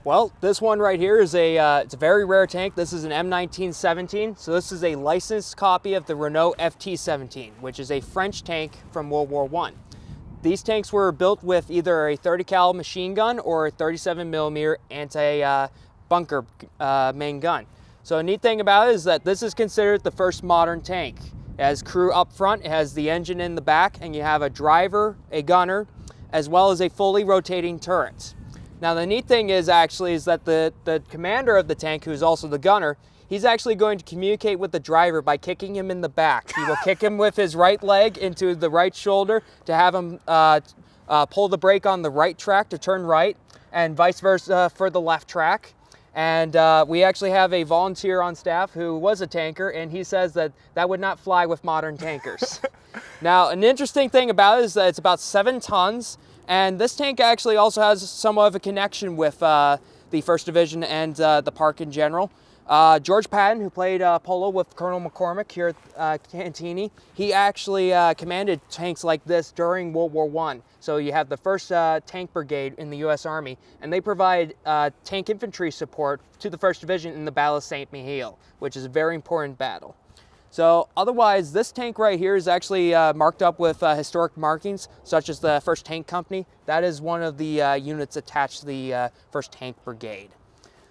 Well, this one right here is it's a very rare tank. This is an M1917. So this is a licensed copy of the Renault FT17, which is a French tank from World War I. These tanks were built with either a 30 cal machine gun or a 37 millimeter anti-bunker main gun. So a neat thing about it is that this is considered the first modern tank. It has crew up front, it has the engine in the back, and you have a driver, a gunner, as well as a fully rotating turret. Now the neat thing is that the commander of the tank, who's also the gunner, he's actually going to communicate with the driver by kicking him in the back. He will kick him with his right leg into the right shoulder to have him pull the brake on the right track to turn right, and vice versa for the left track. And we actually have a volunteer on staff who was a tanker, and he says that that would not fly with modern tankers. Now, an interesting thing about it is that it's about 7 tons, and this tank actually also has somewhat of a connection with the 1st Division and the park in general. George Patton, who played polo with Colonel McCormick here at Cantigny, he actually commanded tanks like this during World War I. So you have the 1st Tank Brigade in the U.S. Army, and they provide tank infantry support to the 1st Division in the Battle of St. Mihiel, which is a very important battle. So otherwise, this tank right here is actually marked up with historic markings, such as the 1st Tank Company. That is one of the units attached to the 1st Tank Brigade.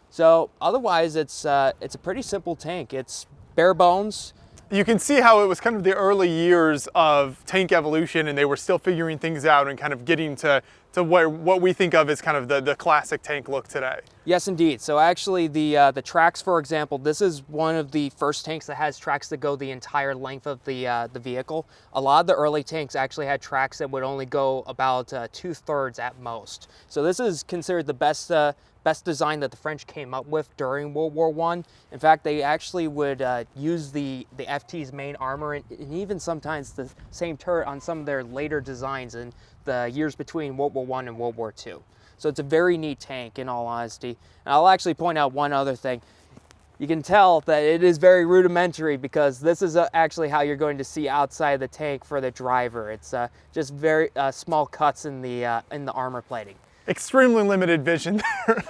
So otherwise, it's a pretty simple tank. It's bare bones. You can see how it was kind of the early years of tank evolution, and they were still figuring things out and kind of getting to what we think of as kind of the classic tank look today. Yes, indeed. So actually the tracks, for example, this is one of the first tanks that has tracks that go the entire length of the vehicle. A lot of the early tanks actually had tracks that would only go about 2/3 at most. So this is considered the best design that the French came up with during World War I. In fact, they actually would use the FT's main armor and even sometimes the same turret on some of their later designs in the years between World War I and World War II. So it's a very neat tank, in all honesty. And I'll actually point out one other thing. You can tell that it is very rudimentary because this is actually how you're going to see outside the tank for the driver. It's just very small cuts in the armor plating. Extremely limited vision there.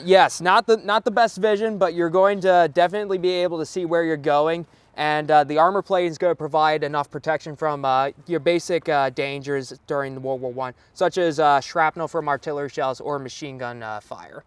Yes, not the best vision, but you're going to definitely be able to see where you're going. And the armor plating is going to provide enough protection from your basic dangers during World War I, such as shrapnel from artillery shells or machine gun fire.